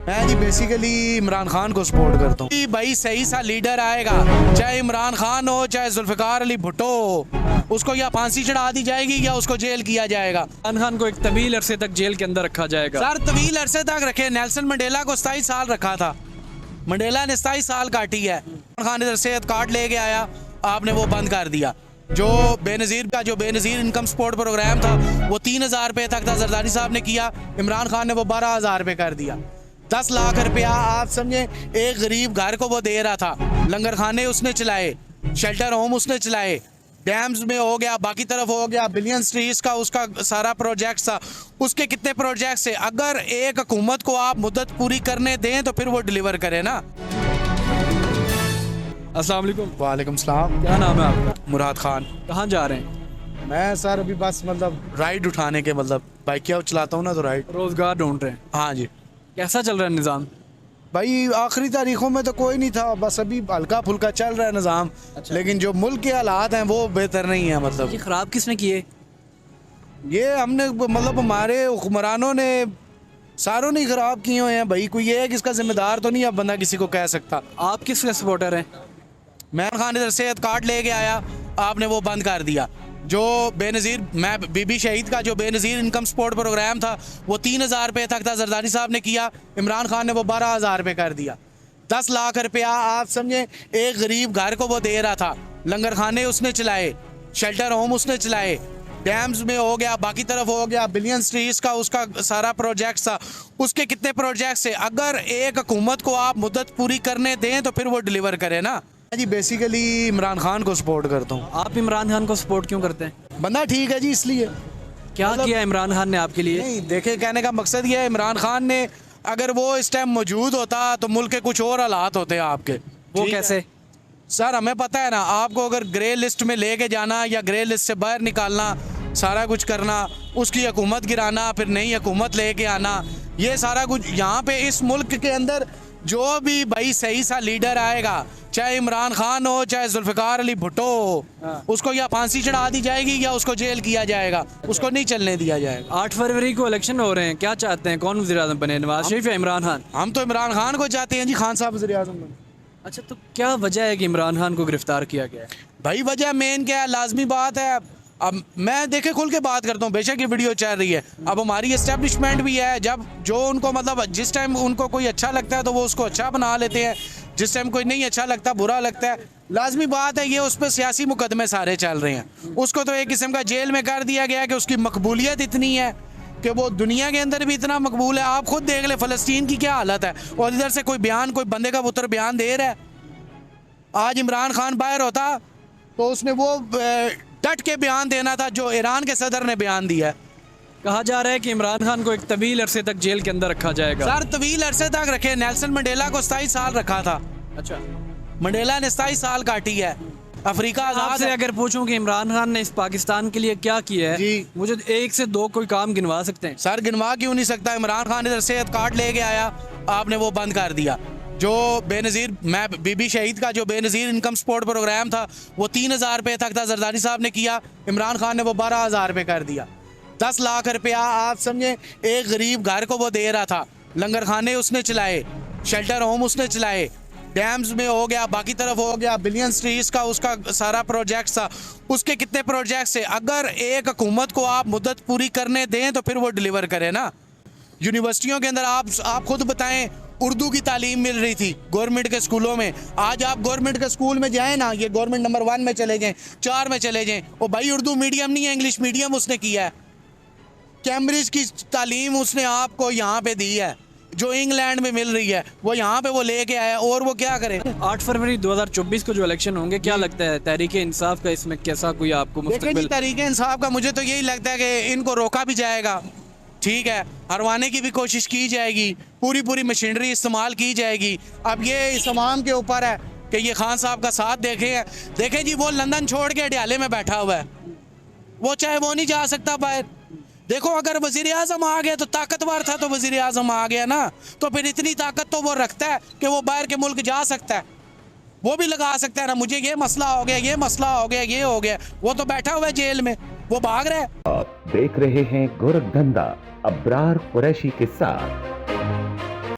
मैं जी बेसिकली इमरान खान को सपोर्ट करता हूँ भाई। सही सा लीडर आएगा, चाहे इमरान खान हो चाहे जुल्फिकार अली भुट्टो हो, उसको या फांसी चढ़ा दी जाएगी या उसको जेल किया जाएगा। इमरान खान को एक तवील अरसे तक जेल के अंदर रखा जाएगा। सर तवील अरसे तक रखे, नेल्सन मंडेला को 27 साल रखा था, मंडेला ने 27 साल काटी है। इमरान खान इधर सेहत कार्ड लेके आया, आपने वो बंद कर दिया। जो बेनज़ीर इनकम सपोर्ट प्रोग्राम था वो 3,000 रुपये तक था, जरदारी साहब ने किया, इमरान खान ने वो 12,000 रुपये कर दिया। 10 लाख रुपया आप समझे एक गरीब घर को वो दे रहा था। लंगर खाने उसने चलाए, शेल्टर होम उसने चलाए, डैम्स में हो गया, बाकी तरफ हो गया, बिलियन स्ट्रीट्स का उसका सारा प्रोजेक्ट था। उसके कितने प्रोजेक्ट्स है? अगर एक हुकूमत को आप मुद्दत पूरी करने दें तो फिर वो डिलीवर करे ना। अस्सलाम वालेकुम। वालेकुम सलाम। क्या नाम है आपका? मुराद खान। कहाँ जा रहे हैं? मैं सर अभी बस राइड उठाने के बाइक क्या चलाता हूँ ना, तो राइड। रोजगार ढूंढ रहे हैं? हाँ जी। कैसा चल रहा है निज़ाम? भाई आखिरी तारीखों में तो कोई नहीं था, बस अभी हल्का फुल्का चल रहा है निज़ाम। अच्छा। लेकिन जो मुल्क के हालात हैं वो बेहतर नहीं है। ये ख़राब किसने किए? ये हमने हमारे हुक्मरानों ने सारों ने ख़राब किए हुए हैं भाई। कोई ये है कि इसका जिम्मेदार तो नहीं अब बंदा किसी को कह सकता। आप किसके सपोर्टर हैं? इमरान खान इधर सेहत कार्ड लेके आया, आपने वो बंद कर दिया। जो बीबी शहीद का जो बेनज़ीर इनकम सपोर्ट प्रोग्राम था वो 3,000 रुपये तक था, जरदारी साहब ने किया, इमरान खान ने वो 12,000 रुपये कर दिया। 10 लाख रुपया आप समझे एक गरीब घर को वो दे रहा था। लंगर खाने उसने चलाए, शेल्टर होम उसने चलाए, डैम्स में हो गया, बाकी तरफ हो गया, बिलियन स्ट्रीट्स का उसका सारा प्रोजेक्ट था। उसके कितने प्रोजेक्ट्स है? अगर एक हुकूमत को आप मुद्दत पूरी करने दें तो फिर वो डिलीवर करे ना। जी बेसिकली इमरान खान को सपोर्ट करता हूँ। आप इमरान खान को सपोर्ट क्यों करते हैं? बंदा ठीक है जी, इसलिए। क्या किया इमरान खान ने आपके लिए? नहीं देखे, कहने का मकसद ये है, इमरान खान ने अगर वो इस टाइम मौजूद होता तो मुल्क के कुछ और हालात होते हैं आपके। वो कैसे? सर हमें पता है ना, आपको अगर ग्रे लिस्ट में लेके जाना या ग्रे लिस्ट से बाहर निकालना, सारा कुछ करना, उसकी हुकूमत गिराना, फिर नई हुकूमत लेके आना, ये सारा कुछ यहाँ पे इस मुल्क के अंदर जो भी भाई सही सा लीडर आएगा, चाहे इमरान खान हो चाहे जुल्फिकार अली भुट्टो हो, उसको या फांसी चढ़ा दी जाएगी या उसको जेल किया जाएगा, उसको नहीं चलने दिया जाएगा। 8 फरवरी को इलेक्शन हो रहे हैं, क्या चाहते हैं? कौन वज़ीर-ए-आज़म बने, नवाज शरीफ या इमरान खान? हम तो इमरान खान को चाहते हैं जी, खान साहब वज़ीर-ए-आज़म बने। अच्छा, तो क्या वजह है कि इमरान खान को गिरफ्तार किया गया है? भाई वजह मेन क्या है? लाजमी बात है। अब मैं देखे खुल के बात करता हूँ, बेशक ये वीडियो चल रही है, अब हमारी एस्टेब्लिशमेंट भी है, जब जो उनको जिस टाइम उनको कोई अच्छा लगता है तो वो उसको अच्छा बना लेते हैं, जिस टाइम कोई नहीं अच्छा लगता, बुरा लगता है। लाजमी बात है ये उस पर सियासी मुकदमे सारे चल रहे हैं। उसको तो एक किस्म का जेल में कर दिया गया कि उसकी मकबूलियत इतनी है कि वो दुनिया के अंदर भी इतना मकबूल है। आप खुद देख ले फ़लस्तीन की क्या हालत है, और इधर से कोई बंदे का पुत्र बयान दे रहा है। आज इमरान खान बाहर होता तो उसने वो डट के बयान देना था जो ईरान के सदर ने बयान दिया है। कहा जा रहा है कि इमरान खान को एक तवील अरसे तक जेल के अंदर रखा जाएगा। सर तवील अरसे तक रखे, नेल्सन मंडेला को 27 साल रखा था। अच्छा, मंडेला ने 27 साल काटी है। अफ्रीका आजाद आपसे है। अगर पूछूं कि इमरान खान ने इस पाकिस्तान के लिए क्या किया है, जी। मुझे 1 से 2 कोई काम गिनवा सकते हैं? सर गिनवा क्यों नहीं सकता? इमरान खान इधर सेहत कार्ड लेके आया, आपने वो बंद कर दिया। जो बीबी शहीद का जो बेनज़ीर इनकम सपोर्ट प्रोग्राम था वो 3,000 रुपये तक था, जरदारी साहब ने किया, इमरान खान ने वो 12,000 रुपये कर दिया। 10 लाख रुपया आप समझे एक गरीब घर को वो दे रहा था। लंगर खाने उसने चलाए, शेल्टर होम उसने चलाए, डैम्स में हो गया, बाकी तरफ हो गया, बिलियन स्ट्रीट्स का उसका सारा प्रोजेक्ट था। उसके कितने प्रोजेक्ट्स है? अगर एक हुकूमत को आप मुद्दत पूरी करने दें तो फिर वो डिलीवर करे ना। यूनिवर्सिटियों के अंदर आप खुद बताएं, उर्दू की तालीम मिल रही थी गवर्नमेंट के स्कूलों में। आज आप गवर्नमेंट के स्कूल में जाएं ना, ये गवर्नमेंट नंबर 1 में चले जाएं, 4 में चले जाएं, वो भाई उर्दू मीडियम नहीं है, इंग्लिश मीडियम उसने किया है। कैम्ब्रिज की तालीम उसने आपको यहाँ पे दी है, जो इंग्लैंड में मिल रही है वो यहाँ पे वो लेके आया, और वो क्या करे? 8 फरवरी 2024 को जो इलेक्शन होंगे, क्या लगता है तहरीक इंसाफ का इसमें कैसा कोई आपको देखिए जी, मुस्तकबिल? तहरीक इंसाफ का मुझे तो यही लगता है कि इनको रोका भी जाएगा, ठीक है, हरवाने की भी कोशिश की जाएगी, पूरी मशीनरी इस्तेमाल की जाएगी। अब ये इस अवाम के ऊपर है कि ये खान साहब का साथ देखें जी, वो लंदन छोड़ के अडयाले में बैठा हुआ है, वो चाहे वो नहीं जा सकता बाहर। देखो अगर वज़ीर आज़म आ गया तो ताकतवर था, तो वज़ीर आज़म आ गया ना, तो फिर इतनी ताकत तो वो रखता है कि वो बाहर के मुल्क जा सकता है, वो भी लगा सकता है ना। मुझे ये मसला हो गया, ये मसला हो गया, ये हो गया, वो तो बैठा हुआ है जेल में, वो भाग रहा है। आप देख रहे हैं गोरखधंधा अब्रार कुरैशी के साथ।